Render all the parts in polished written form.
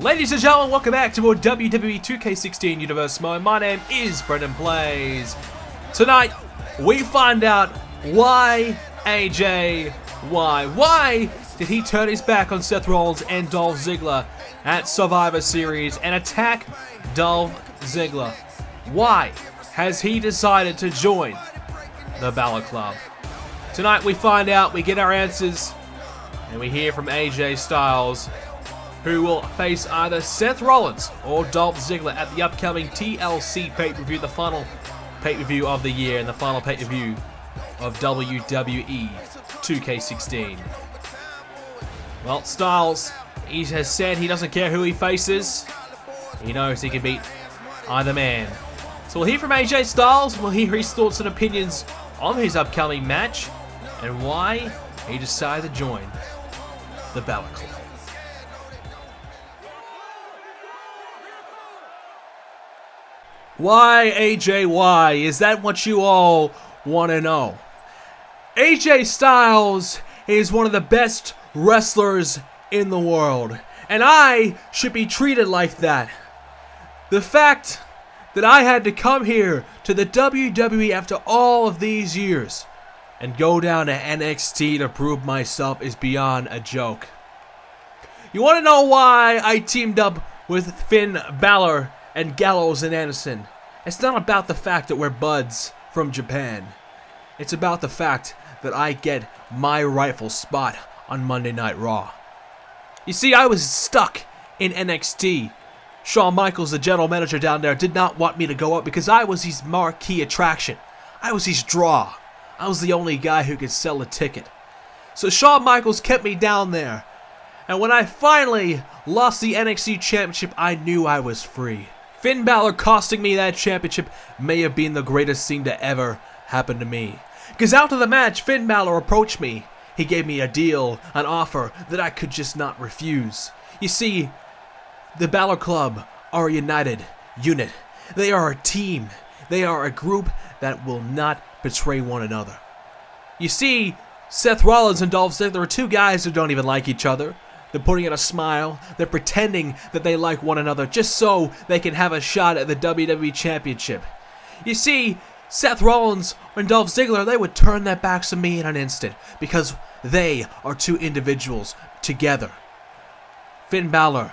Ladies and gentlemen, welcome back to more WWE 2k16 Universe Mode. My name is BrendenPlayz. Tonight, we find out why why did he turn his back on Seth Rollins and Dolph Ziggler at Survivor Series and attack Dolph Ziggler? Why has he decided to join the Balor Club? Tonight, we find out, we get our answers, and we hear from AJ Styles, who will face either Seth Rollins or Dolph Ziggler at the upcoming TLC pay-per-view, the final pay-per-view of the year and the final pay-per-view of WWE 2k16. Well, Styles, he has said he doesn't care who he faces. He knows he can beat either man. So we'll hear from AJ Styles, we'll hear his thoughts and opinions on his upcoming match and why he decided to join the Balor Club. Why, AJ, why? Is that what you all want to know? AJ Styles is one of the best wrestlers in the world, and I should be treated like that. The fact that I had to come here to the WWE after all of these years and go down to NXT to prove myself is beyond a joke. You want to know why I teamed up with Finn Balor and Gallows and Anderson? It's not about the fact that we're buds from Japan. It's about the fact that I get my rightful spot on Monday Night Raw. You see, I was stuck in NXT. Shawn Michaels, the general manager down there, did not want me to go up because I was his marquee attraction. I was his draw. I was the only guy who could sell a ticket. So Shawn Michaels kept me down there. And when I finally lost the NXT Championship, I knew I was free. Finn Balor costing me that championship may have been the greatest thing to ever happen to me. Because after the match, Finn Balor approached me. He gave me a deal, an offer that I could just not refuse. You see, the Balor Club are a united unit. They are a team. They are a group that will not betray one another. You see, Seth Rollins and Dolph Ziggler are two guys who don't even like each other. They're putting in a smile. They're pretending that they like one another just so they can have a shot at the WWE Championship. You see, Seth Rollins and Dolph Ziggler, they would turn their backs on me in an instant because they are two individuals together. Finn Balor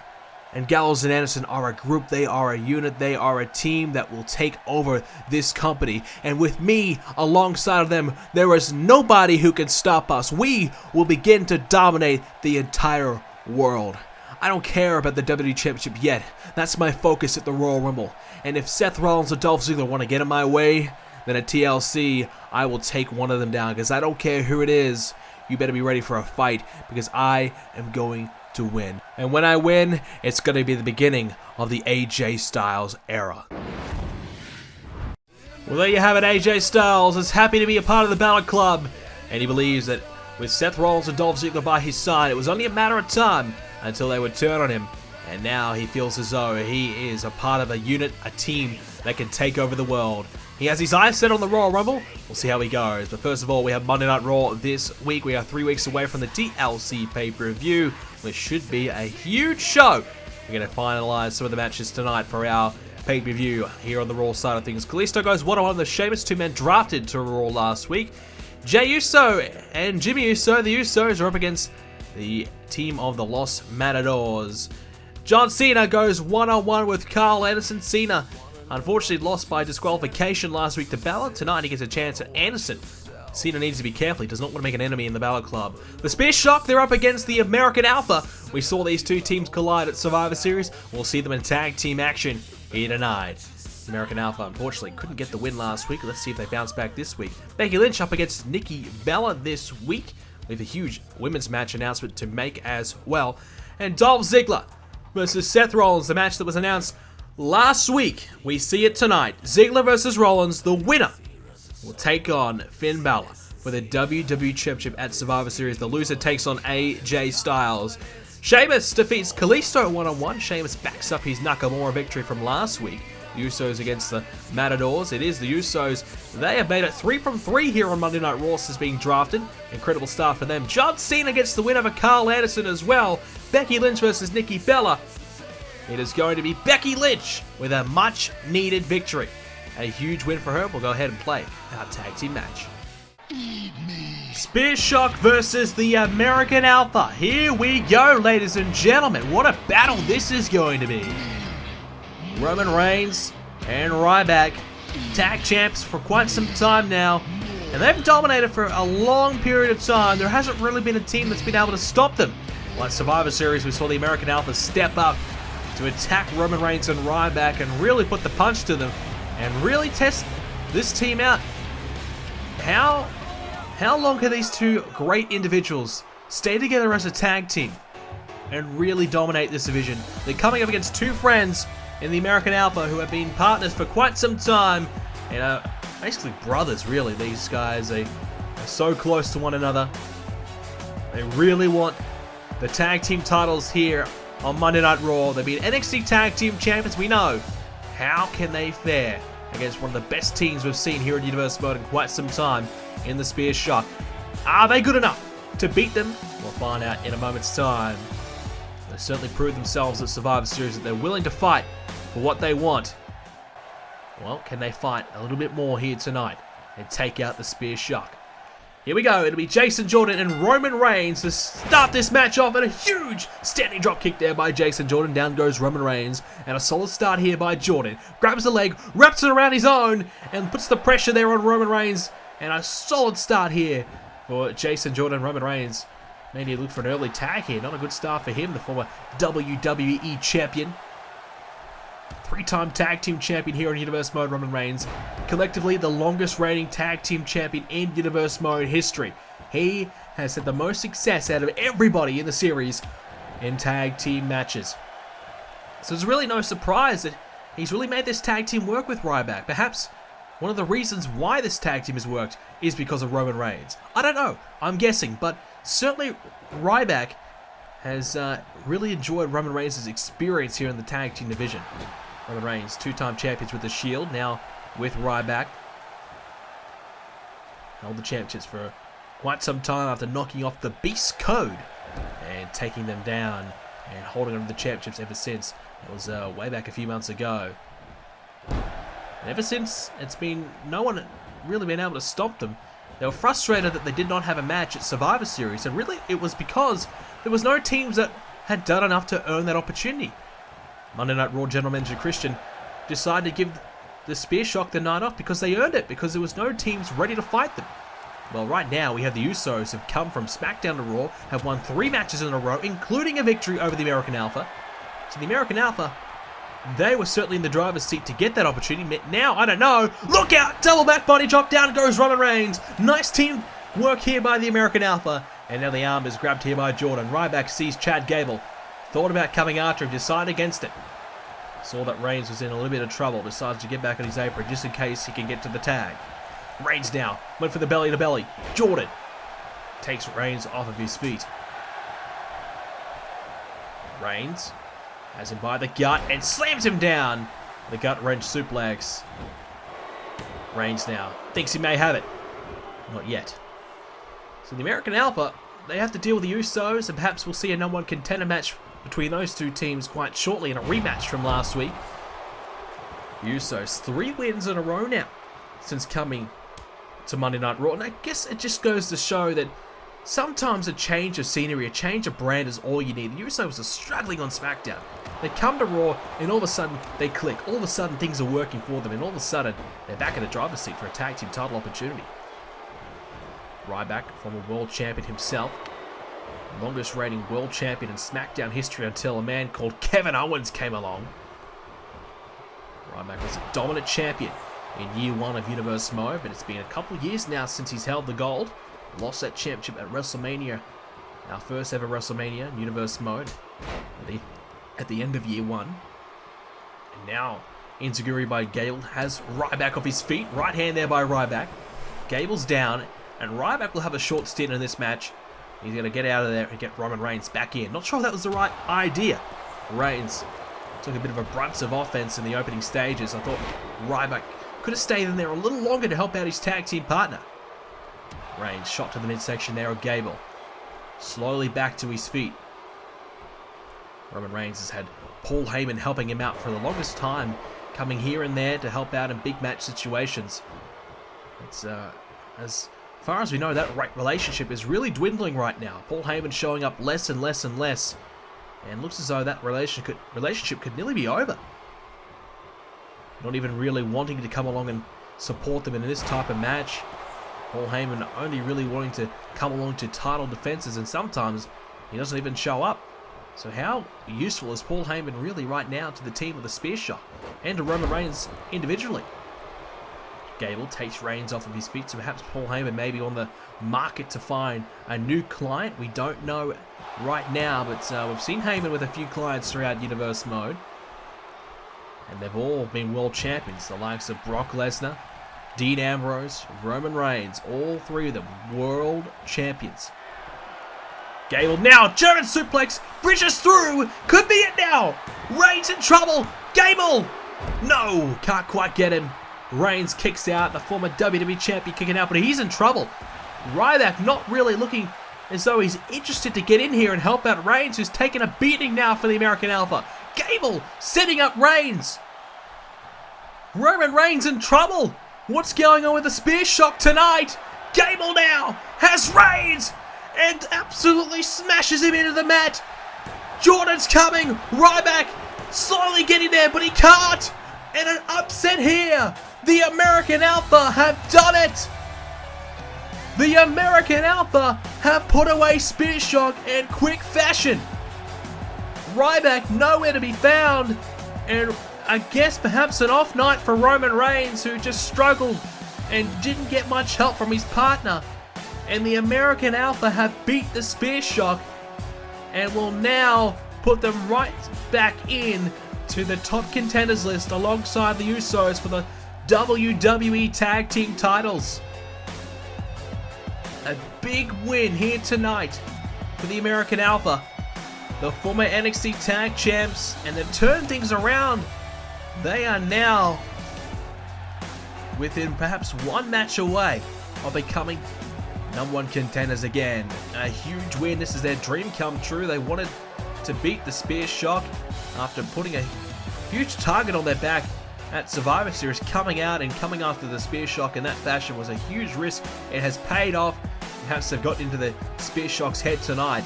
and Gallows and Anderson are a group. They are a unit. They are a team that will take over this company. And with me alongside of them, there is nobody who can stop us. We will begin to dominate the entire world. I don't care about the WWE Championship yet. That's my focus at the Royal Rumble. And if Seth Rollins or Dolph Ziggler want to get in my way, then at TLC, I will take one of them down. Because I don't care who it is. You better be ready for a fight because I am going to win. And when I win, it's going to be the beginning of the AJ Styles era. Well, there you have it. AJ Styles is happy to be a part of the Balor Club, and he believes that with Seth Rollins and Dolph Ziggler by his side, it was only a matter of time until they would turn on him. And now he feels as though he is a part of a unit, a team that can take over the world. He has his eyes set on the Royal Rumble. We'll see how he goes. But first of all, we have Monday Night Raw this week. We are 3 weeks away from the TLC pay-per-view, which should be a huge show. We're going to finalize some of the matches tonight for our pay-per-view here on the Raw side of things. Kalisto goes one-on-one with Sheamus, two men drafted to Raw last week. Jey Uso and Jimmy Uso, the Usos, are up against the team of the Los Matadors. John Cena goes one-on-one with Carl Anderson. Cena unfortunately lost by disqualification last week to Balor. Tonight he gets a chance at Anderson. Cena needs to be careful. He does not want to make an enemy in the Balor Club. The Spear Shock, they're up against the American Alpha. We saw these two teams collide at Survivor Series. We'll see them in tag team action here tonight. The American Alpha, unfortunately, couldn't get the win last week. Let's see if they bounce back this week. Becky Lynch up against Nikki Bella this week. We have a huge women's match announcement to make as well. And Dolph Ziggler versus Seth Rollins, the match that was announced Last week, we see it tonight. Ziggler versus Rollins. The winner will take on Finn Balor for the WWE Championship at Survivor Series. The loser takes on AJ Styles. Sheamus defeats Kalisto one-on-one. Sheamus backs up his Nakamura victory from last week. The Usos against the Matadors. It is the Usos. They have made it 3 from 3 here on Monday Night Raw since being drafted. Incredible start for them. John Cena gets the win over Carl Anderson as well. Becky Lynch versus Nikki Bella. It is going to be Becky Lynch with a much-needed victory. A huge win for her. We'll go ahead and play our tag team match. Spear Shock versus the American Alpha. Here we go, ladies and gentlemen. What a battle this is going to be. Roman Reigns and Ryback, tag champs for quite some time now, and they've dominated for a long period of time. There hasn't really been a team that's been able to stop them. Like Survivor Series, we saw the American Alpha step up to attack Roman Reigns and Ryback and really put the punch to them and really test this team out. How long can these two great individuals stay together as a tag team and really dominate this division? They're coming up against two friends in the American Alpha who have been partners for quite some time and basically brothers, really. These guys are so close to one another. They really want the tag team titles here on Monday Night Raw. They've been NXT Tag Team Champions, we know. How can they fare against one of the best teams we've seen here in Universe Mode in quite some time in the Spear Shock? Are they good enough to beat them? We'll find out in a moment's time. They certainly proved themselves at Survivor Series that they're willing to fight for what they want. Well, can they fight a little bit more here tonight and take out the Spear Shock? Here we go. It'll be Jason Jordan and Roman Reigns to start this match off, and a huge standing drop kick there by Jason Jordan. Down goes Roman Reigns, and a solid start here by Jordan. Grabs the leg, wraps it around his own, and puts the pressure there on Roman Reigns. And a solid start here for Jason Jordan. Roman Reigns maybe look for an early tag here. Not a good start for him, the former WWE Champion. 3-time tag team champion here in Universe Mode, Roman Reigns. Collectively, the longest reigning tag team champion in Universe Mode history. He has had the most success out of everybody in the series in tag team matches. So it's really no surprise that he's really made this tag team work with Ryback. Perhaps one of the reasons why this tag team has worked is because of Roman Reigns. I don't know, I'm guessing, but certainly Ryback has really enjoyed Roman Reigns' experience here in the tag team division. Roman Reigns, 2-time champions with the Shield, now with Ryback. Held the championships for quite some time after knocking off the Beast Code and taking them down and holding on to the championships ever since. It was way back a few months ago. And ever since, it's been no one really been able to stop them. They were frustrated that they did not have a match at Survivor Series, and really it was because there was no teams that had done enough to earn that opportunity. Monday Night Raw General Manager Christian decided to give the Spear Shock the night off because they earned it, because there was no teams ready to fight them. Well, right now we have the Usos have come from SmackDown to Raw, have won 3 matches in a row, including a victory over the American Alpha. So the American Alpha, they were certainly in the driver's seat to get that opportunity. Now, I don't know. Look out! Double back body drop, down goes Roman Reigns. Nice team work here by the American Alpha. And now the arm is grabbed here by Jordan. Ryback sees Chad Gable. Thought about coming after him, decided against it. Saw that Reigns was in a little bit of trouble, decides to get back on his apron just in case he can get to the tag. Reigns now, went for the belly to belly. Jordan takes Reigns off of his feet. Reigns has him by the gut and slams him down. The gut wrench suplex. Reigns now thinks he may have it. Not yet. So the American Alpha, they have to deal with the Usos, and perhaps we'll see a #1 contender match between those two teams quite shortly in a rematch from last week. The Usos, 3 wins in a row now since coming to Monday Night Raw. And I guess it just goes to show that sometimes a change of scenery, a change of brand is all you need. The Usos are struggling on SmackDown. They come to Raw and all of a sudden they click. All of a sudden things are working for them, and all of a sudden they're back in the driver's seat for a tag team title opportunity. Ryback, former world champion himself. Longest reigning world champion in SmackDown history until a man called Kevin Owens came along. Ryback was a dominant champion in year 1 of Universe Mode, but it's been a couple years now since he's held the gold. Lost that championship at WrestleMania, our first ever WrestleMania in Universe Mode, at the end of year 1. And now, Enziguri by Gable has Ryback off his feet. Right hand there by Ryback. Gable's down, and Ryback will have a short stint in this match. He's going to get out of there and get Roman Reigns back in. Not sure if that was the right idea. Reigns took a bit of a brunt of offense in the opening stages. I thought Ryback could have stayed in there a little longer to help out his tag team partner. Reigns shot to the midsection there of Gable. Slowly back to his feet. Roman Reigns has had Paul Heyman helping him out for the longest time, coming here and there to help out in big match situations. It's as far as we know, that relationship is really dwindling right now. Paul Heyman showing up less and less and less, and looks as though that relationship could nearly be over. Not even really wanting to come along and support them in this type of match. Paul Heyman only really wanting to come along to title defenses, and sometimes he doesn't even show up. So how useful is Paul Heyman really right now to the team with the Spear Shot and to Roman Reigns individually? Gable takes Reigns off of his feet, so perhaps Paul Heyman may be on the market to find a new client. We don't know right now, but we've seen Heyman with a few clients throughout Universe Mode. And they've all been world champions, the likes of Brock Lesnar, Dean Ambrose, Roman Reigns, all three of them world champions. Gable now, German suplex, bridges through, could be it now. Reigns in trouble, Gable, no, can't quite get him. Reigns kicks out, the former WWE champion kicking out, but he's in trouble. Ryback not really looking as though he's interested to get in here and help out Reigns, who's taking a beating now for the American Alpha. Gable setting up Reigns. Roman Reigns in trouble. What's going on with the Spear Shock tonight? Gable now has Reigns and absolutely smashes him into the mat. Jordan's coming. Ryback slowly getting there, but he can't. And an upset here. The American Alpha have done it. The American Alpha have put away Spear Shock in quick fashion. Ryback nowhere to be found, and I guess perhaps an off night for Roman Reigns, who just struggled and didn't get much help from his partner. And the American Alpha have beat the Spear Shock and will now put them right back in to the top contenders list alongside the Usos for the WWE Tag Team titles. A big win here tonight for the American Alpha, the former NXT Tag Champs, and they've turned things around. They are now within perhaps one match away of becoming #1 contenders again. A huge win. This is their dream come true. They wanted to beat the Spear Shock after putting a huge target on their back at Survivor Series. Coming out and coming after the Spear Shock in that fashion was a huge risk. It has paid off. Perhaps they've got into the Spear Shock's head tonight.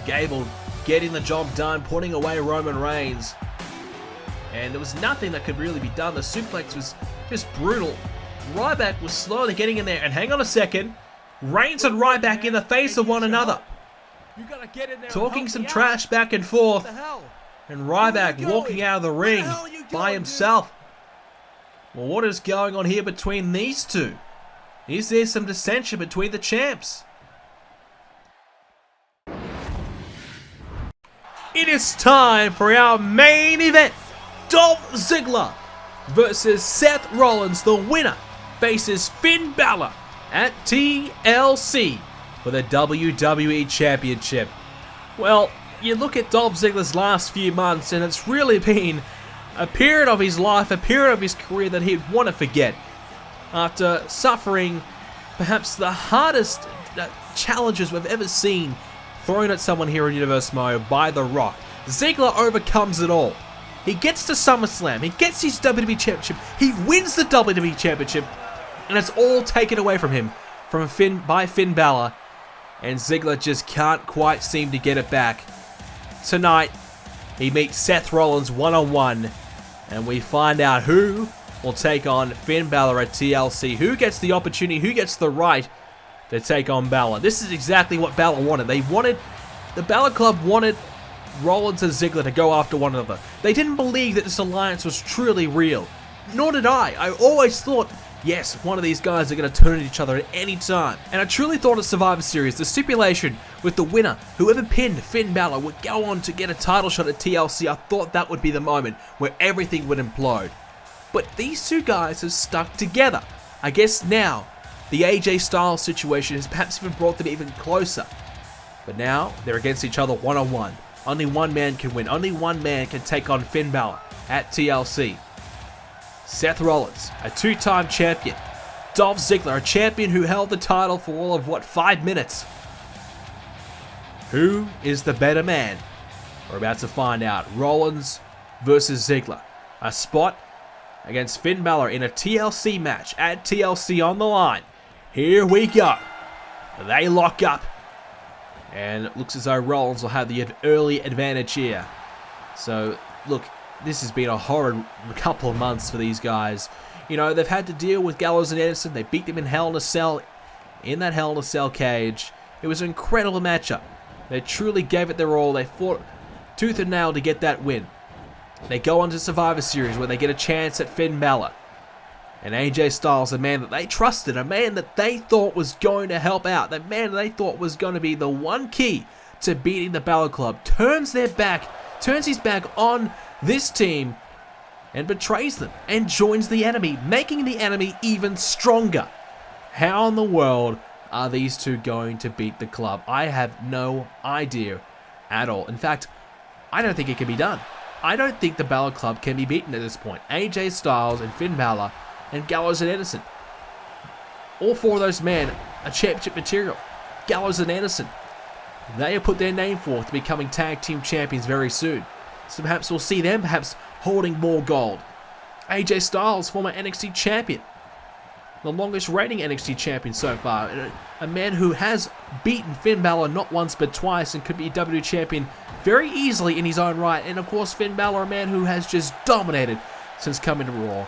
Gable getting the job done, putting away Roman Reigns. And there was nothing that could really be done. The suplex was just brutal. Ryback was slowly getting in there. And hang on a second. Reigns and Ryback in the face of one another. Talking some trash back and forth. And Ryback walking out of the ring by himself. Well, what is going on here between these two? Is there some dissension between the champs? It is time for our main event. Dolph Ziggler versus Seth Rollins. The winner faces Finn Balor at TLC for the WWE Championship. Well, you look at Dolph Ziggler's last few months and it's really been a period of his life, a period of his career that he'd want to forget. After suffering perhaps the hardest challenges we've ever seen thrown at someone here in Universe Mode by The Rock, Ziggler overcomes it all. He gets to SummerSlam, he gets his WWE Championship, he wins the WWE Championship, and it's all taken away from him by Finn Balor, and Ziggler just can't quite seem to get it back. Tonight, he meets Seth Rollins one-on-one, and we find out who will take on Finn Balor at TLC. Who gets the opportunity, who gets the right to take on Balor. This is exactly what Balor wanted. The Balor Club wanted Rollins and Ziggler to go after one another. They didn't believe that this alliance was truly real. Nor did I. I always thought, yes, one of these guys are going to turn at each other at any time. And I truly thought at Survivor Series, the stipulation with the winner, whoever pinned Finn Balor, would go on to get a title shot at TLC. I thought that would be the moment where everything would implode. But these two guys have stuck together. I guess now, the AJ Styles situation has perhaps even brought them even closer. But now, they're against each other one-on-one. Only one man can win. Only one man can take on Finn Balor at TLC. Seth Rollins, a two-time champion. Dolph Ziggler, a champion who held the title for all of, 5 minutes? Who is the better man? We're about to find out. Rollins versus Ziggler. A spot against Finn Balor in a TLC match at TLC on the line. Here we go. They lock up. And it looks as though Rollins will have the early advantage here. So, look, this has been a horrid couple of months for these guys. You know, they've had to deal with Gallows and Anderson. They beat them in Hell in a Cell, in that Hell in a Cell cage. It was an incredible matchup. They truly gave it their all. They fought tooth and nail to get that win. They go on to Survivor Series where they get a chance at Finn Balor. And AJ Styles, a man that they trusted, a man that they thought was going to help out, the man they thought was going to be the one key to beating the Balor Club, turns his back on this team and betrays them and joins the enemy, making the enemy even stronger. How in the world are these two going to beat the club? I have no idea at all. In fact, I don't think it can be done. I don't think the Balor Club can be beaten at this point. AJ Styles and Finn Balor and Gallows and Anderson. All four of those men are championship material. Gallows and Anderson, they have put their name forth to becoming tag team champions very soon. So perhaps we'll see them perhaps holding more gold. AJ Styles, former NXT champion. The longest reigning NXT champion so far. A man who has beaten Finn Balor not once but twice and could be WWE champion very easily in his own right. And of course Finn Balor, a man who has just dominated since coming to Raw.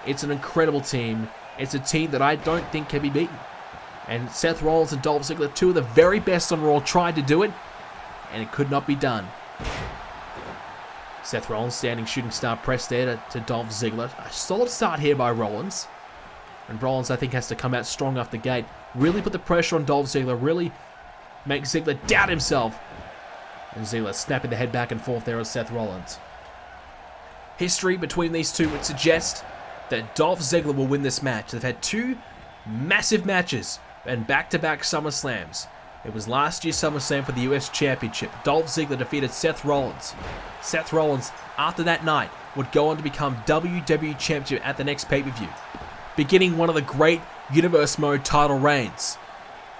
It's an incredible team. It's a team that I don't think can be beaten. And Seth Rollins and Dolph Ziggler, two of the very best on Raw, tried to do it, and it could not be done. Seth Rollins standing shooting star press there to Dolph Ziggler. A solid start here by Rollins. And Rollins, I think, has to come out strong off the gate. Really put the pressure on Dolph Ziggler. Really make Ziggler doubt himself. And Ziggler snapping the head back and forth there on Seth Rollins. History between these two would suggest that Dolph Ziggler will win this match. They've had two massive matches and back-to-back SummerSlams. It was last year's SummerSlam for the US Championship. Dolph Ziggler defeated Seth Rollins. Seth Rollins, after that night, would go on to become WWE Championship at the next pay-per-view, beginning one of the great Universe Mode title reigns.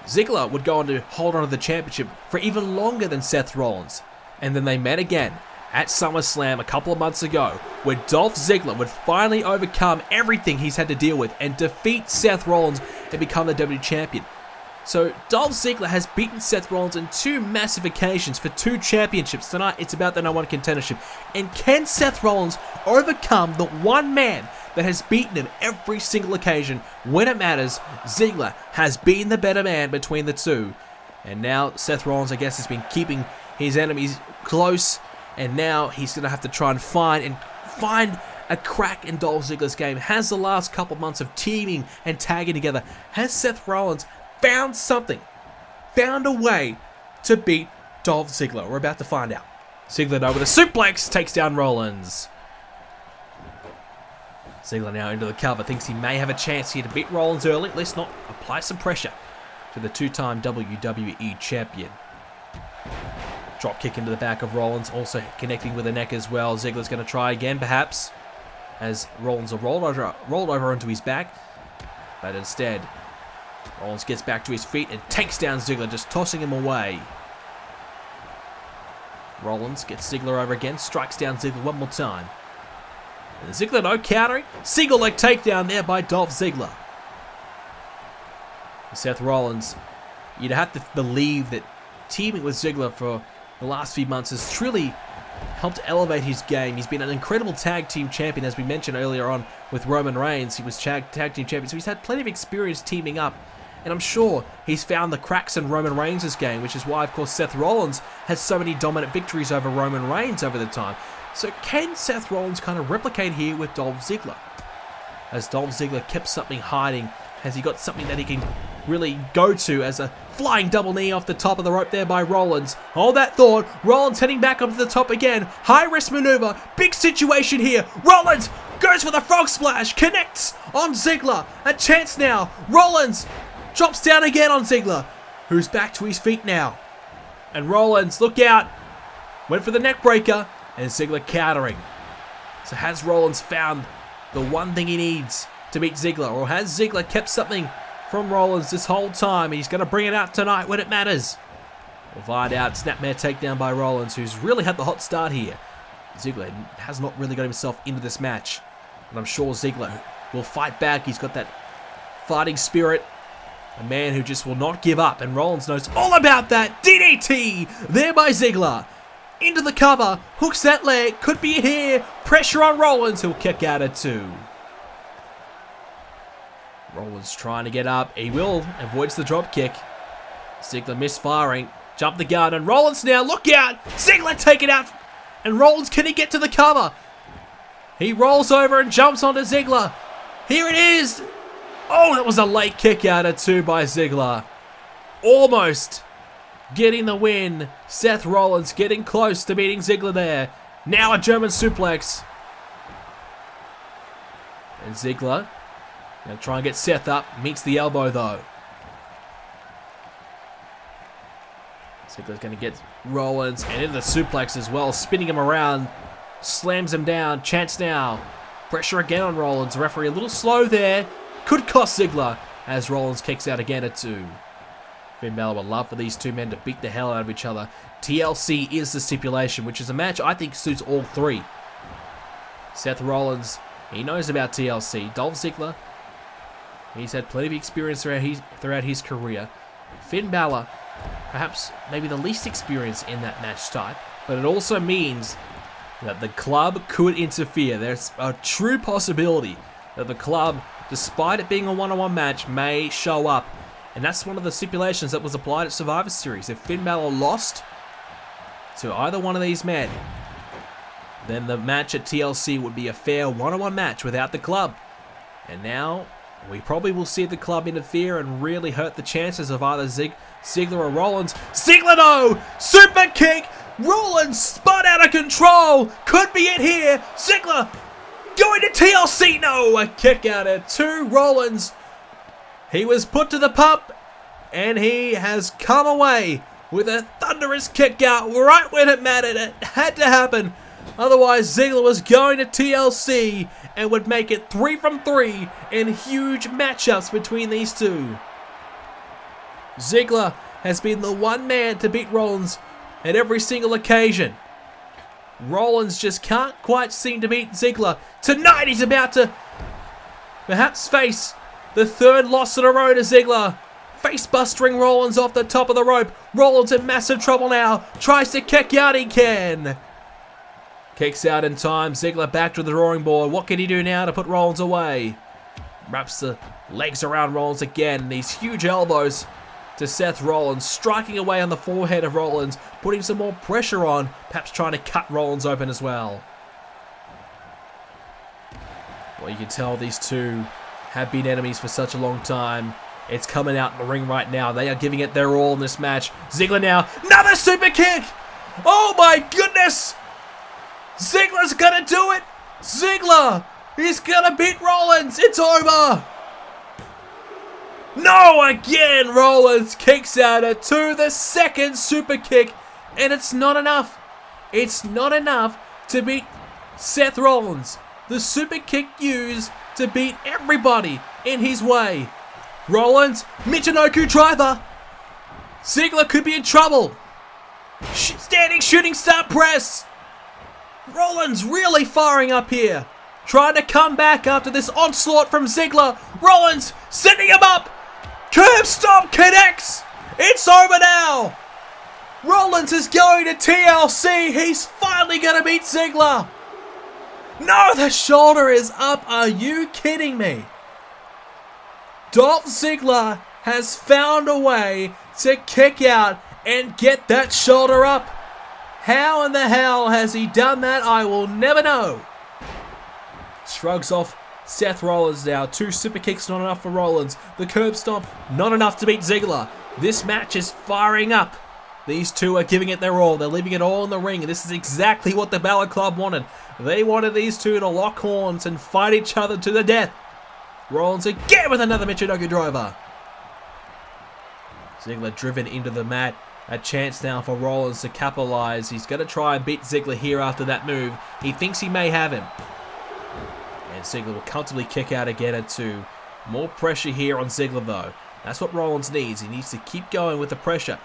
Ziggler would go on to hold on to the championship for even longer than Seth Rollins. And then they met again at SummerSlam a couple of months ago, where Dolph Ziggler would finally overcome everything he's had to deal with and defeat Seth Rollins and become the WWE Champion. So Dolph Ziggler has beaten Seth Rollins in two massive occasions for two championships. Tonight it's about the #1 contendership. And can Seth Rollins overcome the one man that has beaten him every single occasion when it matters? Ziggler has been the better man between the two. And now Seth Rollins, I guess, has been keeping his enemies close. And now he's going to have to try and find a crack in Dolph Ziggler's game. Has the last couple of months of teaming and tagging together, has Seth Rollins found something, found a way to beat Dolph Ziggler? We're about to find out. Ziggler now with a suplex takes down Rollins. Ziggler now into the cover, thinks he may have a chance here to beat Rollins early. Let's not apply some pressure to the two-time WWE champion. Drop kick into the back of Rollins, also connecting with the neck as well. Ziggler's going to try again, perhaps, as Rollins are rolled over onto his back. But instead, Rollins gets back to his feet and takes down Ziggler, just tossing him away. Rollins gets Ziggler over again, strikes down Ziggler one more time. And Ziggler no countering. Single leg takedown there by Dolph Ziggler. Seth Rollins, you'd have to believe that teaming with Ziggler for the last few months has truly helped elevate his game. He's been an incredible tag team champion, as we mentioned earlier on with Roman Reigns. He was tag team champion, so he's had plenty of experience teaming up. And I'm sure he's found the cracks in Roman Reigns' game, which is why, of course, Seth Rollins has so many dominant victories over Roman Reigns over the time. So can Seth Rollins kind of replicate here with Dolph Ziggler? as Dolph Ziggler kept something hiding. Has he got something that he can really go to as a flying double knee off the top of the rope there by Rollins? Hold that thought. Rollins heading back up to the top again. High risk maneuver. Big situation here. Rollins goes for the frog splash. Connects on Ziggler. A chance now. Rollins drops down again on Ziggler, who's back to his feet now. And Rollins, look out. Went for the neck breaker. And Ziggler countering. So has Rollins found the one thing he needs to beat Ziggler? Or has Ziggler kept something from Rollins this whole time? He's going to bring it out tonight when it matters. We'll find out. Snapmare takedown by Rollins, who's really had the hot start here. Ziggler has not really got himself into this match. And I'm sure Ziggler will fight back. He's got that fighting spirit. A man who just will not give up. And Rollins knows all about that. DDT there by Ziggler. Into the cover. Hooks that leg. Could be it here. Pressure on Rollins. He'll kick out at 2. Rollins trying to get up. He will. Avoids the drop kick. Ziggler misfiring. Jump the gun. And Rollins now. Look out. Ziggler take it out. And Rollins, can he get to the cover? He rolls over and jumps onto Ziggler. Here it is. Oh, that was a late kick out at 2 by Ziggler. Almost getting the win. Seth Rollins getting close to beating Ziggler there. Now a German suplex. And Ziggler going to try and get Seth up. Meets the elbow though. Ziggler's going to get Rollins and into the suplex as well. Spinning him around. Slams him down. Chance now. Pressure again on Rollins. Referee a little slow there. Could cost Ziggler as Rollins kicks out again at 2. Finn Balor would love for these two men to beat the hell out of each other. TLC is the stipulation, which is a match I think suits all three. Seth Rollins, he knows about TLC. Dolph Ziggler, he's had plenty of experience throughout his career. Finn Balor, perhaps maybe the least experience in that match type, but it also means that the club could interfere. There's a true possibility that the club, despite it being a one-on-one match, may show up. And that's one of the stipulations that was applied at Survivor Series. If Finn Balor lost to either one of these men, then the match at TLC would be a fair one-on-one match without the club. And now, we probably will see the club interfere and really hurt the chances of either Ziggler or Rollins. Ziggler, no! Super kick! Rollins spun out of control! Could be it here! Ziggler going to TLC! No! A kick out at 2. Rollins, he was put to the pump, and he has come away with a thunderous kick out right when it mattered. It had to happen. Otherwise, Ziggler was going to TLC and would make it 3 from 3 in huge matchups between these two. Ziggler has been the one man to beat Rollins at every single occasion. Rollins just can't quite seem to beat Ziggler. Tonight he's about to perhaps face the 3rd loss in a row to Ziggler. Face-bustering Rollins off the top of the rope. Rollins in massive trouble now. Tries to kick out, he can. Kicks out in time. Ziggler back to the drawing board. What can he do now to put Rollins away? Wraps the legs around Rollins again. These huge elbows to Seth Rollins. Striking away on the forehead of Rollins. Putting some more pressure on. Perhaps trying to cut Rollins open as well. Well, you can tell these two have been enemies for such a long time. It's coming out in the ring right now. They are giving it their all in this match. Ziggler now. Another super kick! Oh my goodness! Ziggler's gonna do it! Ziggler! He's gonna beat Rollins! It's over! No! Again! Rollins kicks out at 2. The 2nd super kick. And it's not enough. It's not enough to beat Seth Rollins. The super kick used to beat everybody in his way. Rollins, Michinoku driver. Ziggler could be in trouble. Standing shooting star press. Rollins really firing up here. Trying to come back after this onslaught from Ziggler. Rollins setting him up. Curb stomp connects. It's over now. Rollins is going to TLC. He's finally going to beat Ziggler. No, the shoulder is up. Are you kidding me? Dolph Ziggler has found a way to kick out and get that shoulder up. How in the hell has he done that? I will never know. Shrugs off Seth Rollins now. 2 super kicks not enough for Rollins. The curb stomp not enough to beat Ziggler. This match is firing up. These two are giving it their all. They're leaving it all in the ring. And this is exactly what the Balor Club wanted. They wanted these two to lock horns and fight each other to the death. Rollins again with another Michinoku driver. Ziggler driven into the mat. A chance now for Rollins to capitalize. He's going to try and beat Ziggler here after that move. He thinks he may have him. And Ziggler will comfortably kick out again at 2. More pressure here on Ziggler though. That's what Rollins needs. He needs to keep going with the pressure.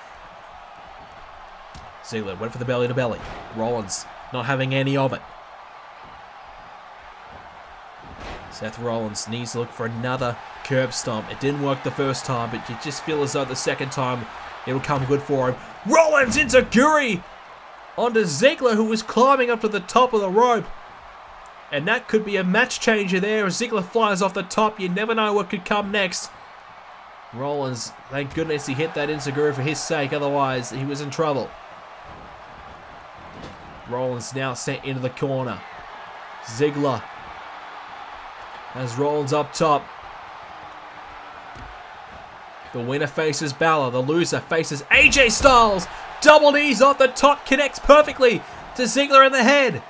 Ziggler went for the belly to belly. Rollins not having any of it. Seth Rollins needs to look for another curb stomp. It didn't work the first time, but you just feel as though the second time it'll come good for him. Rollins enziguri onto Ziggler, who was climbing up to the top of the rope. And that could be a match changer there. As Ziggler flies off the top, you never know what could come next. Rollins, thank goodness he hit that enziguri for his sake, otherwise he was in trouble. Rollins now sent into the corner. Ziggler has Rollins up top. The winner faces Balor. The loser faces AJ Styles. Double knees off the top, connects perfectly to Ziggler in the head.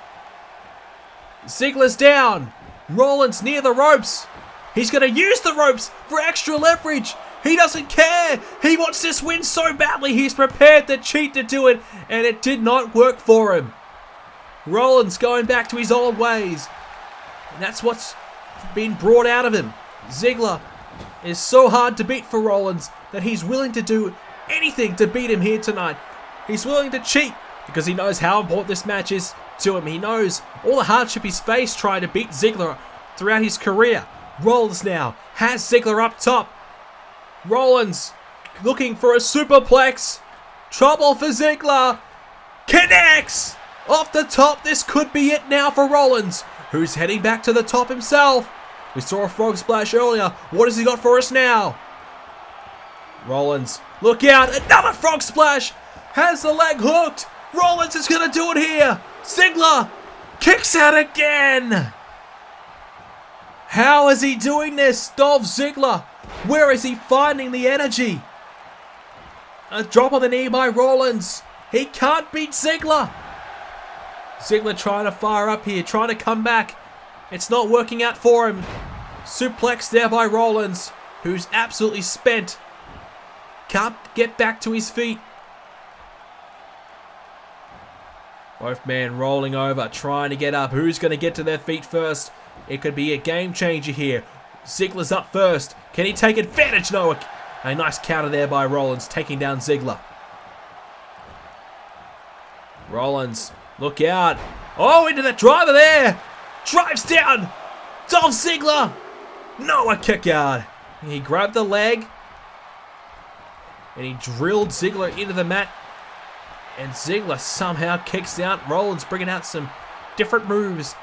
Ziggler's down. Rollins near the ropes. He's going to use the ropes for extra leverage. He doesn't care. He wants this win so badly. He's prepared to cheat to do it, and it did not work for him. Rollins going back to his old ways. And that's what's been brought out of him. Ziggler is so hard to beat for Rollins that he's willing to do anything to beat him here tonight. He's willing to cheat because he knows how important this match is to him. He knows all the hardship he's faced trying to beat Ziggler throughout his career. Rollins now has Ziggler up top. Rollins looking for a superplex. Trouble for Ziggler. Connects! Off the top, this could be it now for Rollins, who's heading back to the top himself. We saw a frog splash earlier. What has he got for us now? Rollins, look out. Another frog splash. Has the leg hooked. Rollins is going to do it here. Ziggler kicks out again. How is he doing this? Dolph Ziggler. Where is he finding the energy? A drop on the knee by Rollins. He can't beat Ziggler. Ziggler trying to fire up here, trying to come back. It's not working out for him. Suplex there by Rollins, who's absolutely spent. Can't get back to his feet. Both men rolling over, trying to get up. Who's going to get to their feet first? It could be a game changer here. Ziggler's up first. Can he take advantage? No. A nice counter there by Rollins, taking down Ziggler. Rollins, look out. Oh, into the driver there. Drives down. Dolph Ziggler. No, a kick out. He grabbed the leg. And he drilled Ziggler into the mat. And Ziggler somehow kicks out. Rollins bringing out some different moves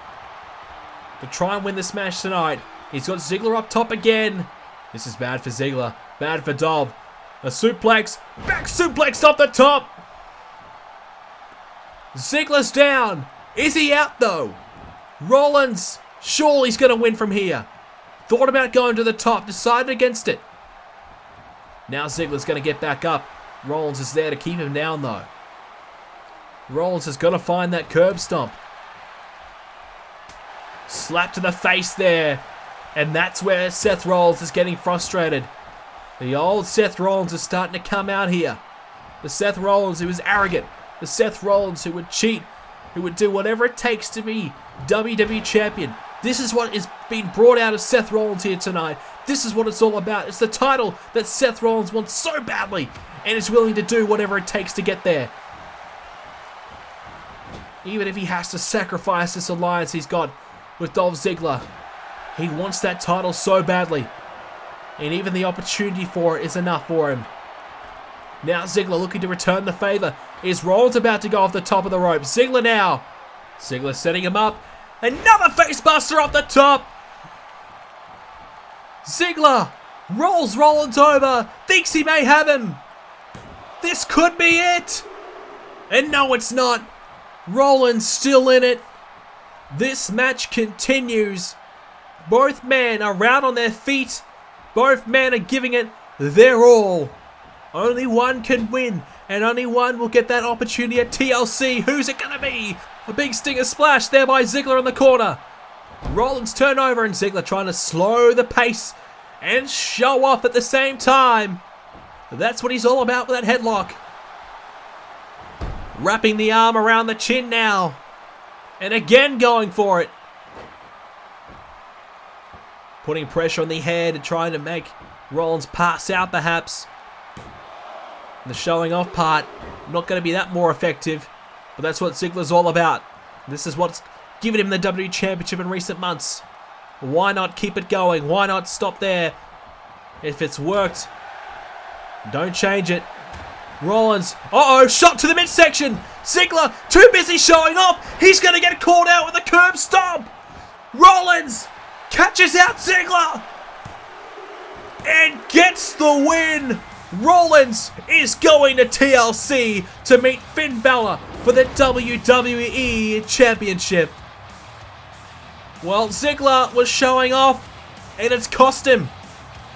to try and win this match tonight. He's got Ziggler up top again. This is bad for Ziggler. Bad for Dolph. A suplex. Back suplex off the top. Ziggler's down. Is he out though? Rollins, surely he's going to win from here. Thought about going to the top, decided against it. Now Ziggler's going to get back up. Rollins is there to keep him down though. Rollins has got to find that curb stomp. Slap to the face there. And that's where Seth Rollins is getting frustrated. The old Seth Rollins is starting to come out here. The Seth Rollins who is arrogant. The Seth Rollins who would cheat. Who would do whatever it takes to be WWE Champion. This is what is being brought out of Seth Rollins here tonight. This is what it's all about. It's the title that Seth Rollins wants so badly. And is willing to do whatever it takes to get there. Even if he has to sacrifice this alliance he's got with Dolph Ziggler. He wants that title so badly. And even the opportunity for it is enough for him. Now Ziggler looking to return the favor. Is Rollins about to go off the top of the rope? Ziggler now. Ziggler setting him up. Another facebuster off the top. Ziggler rolls Rollins over. Thinks he may have him. This could be it. And no, it's not. Rollins still in it. This match continues. Both men are out on their feet. Both men are giving it their all. Only one can win, and only one will get that opportunity at TLC. Who's it gonna be? A big stinger splash there by Ziggler in the corner. Rollins turnover, and Ziggler trying to slow the pace and show off at the same time. That's what he's all about with that headlock. Wrapping the arm around the chin now. And again going for it. Putting pressure on the head and trying to make Rollins pass out perhaps. The showing off part, not going to be that more effective. But that's what Ziggler's all about. This is what's given him the WWE Championship in recent months. Why not keep it going? Why not stop there? If it's worked, don't change it. Rollins, shot to the midsection. Ziggler, too busy showing off. He's going to get caught out with a curb stomp. Rollins catches out Ziggler and gets the win. Rollins is going to TLC to meet Finn Balor for the WWE Championship. Well, Ziggler was showing off, and it's cost him.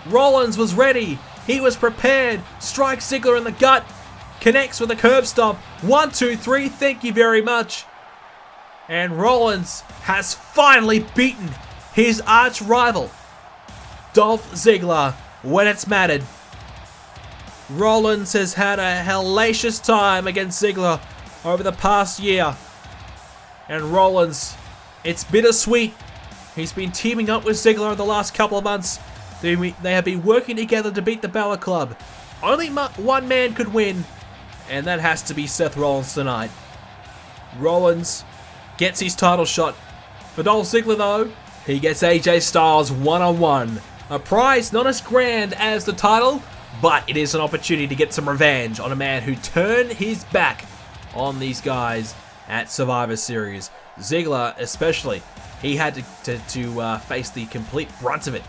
Rollins was ready. He was prepared. Strikes Ziggler in the gut. Connects with a curb stomp. 1, 2, 3. Thank you very much. And Rollins has finally beaten his arch rival, Dolph Ziggler, when it's mattered. Rollins has had a hellacious time against Ziggler over the past year. And Rollins, it's bittersweet. He's been teaming up with Ziggler over the last couple of months. They have been working together to beat the Balor Club. Only one man could win, and that has to be Seth Rollins tonight. Rollins gets his title shot. For Dolph Ziggler though, he gets AJ Styles one-on-one. A prize not as grand as the title, but it is an opportunity to get some revenge on a man who turned his back on these guys at Survivor Series. Ziggler especially, he had to face the complete brunt of it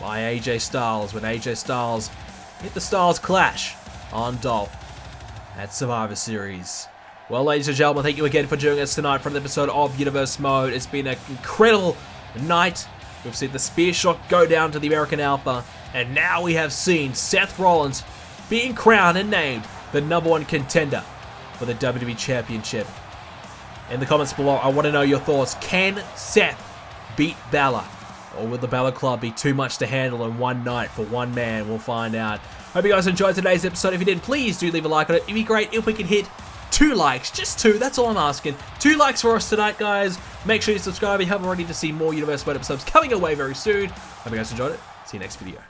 by AJ Styles when AJ Styles hit the Styles Clash on Dolph at Survivor Series. Well, ladies and gentlemen, thank you again for joining us tonight from the episode of Universe Mode. It's been an incredible night. We've seen the spear shot go down to the American Alpha, and now we have seen Seth Rollins being crowned and named the #1 contender for the WWE Championship. In the comments below, I want to know your thoughts. Can Seth beat Balor? Or will the Balor Club be too much to handle in one night for one man? We'll find out. Hope you guys enjoyed today's episode. If you did, please do leave a like on it. It'd be great if we could hit 2 likes. Just 2, that's all I'm asking. 2 likes for us tonight, guys. Make sure you subscribe if you haven't already to see more Universe Mode episodes coming your way very soon. Hope you guys enjoyed it. See you next video.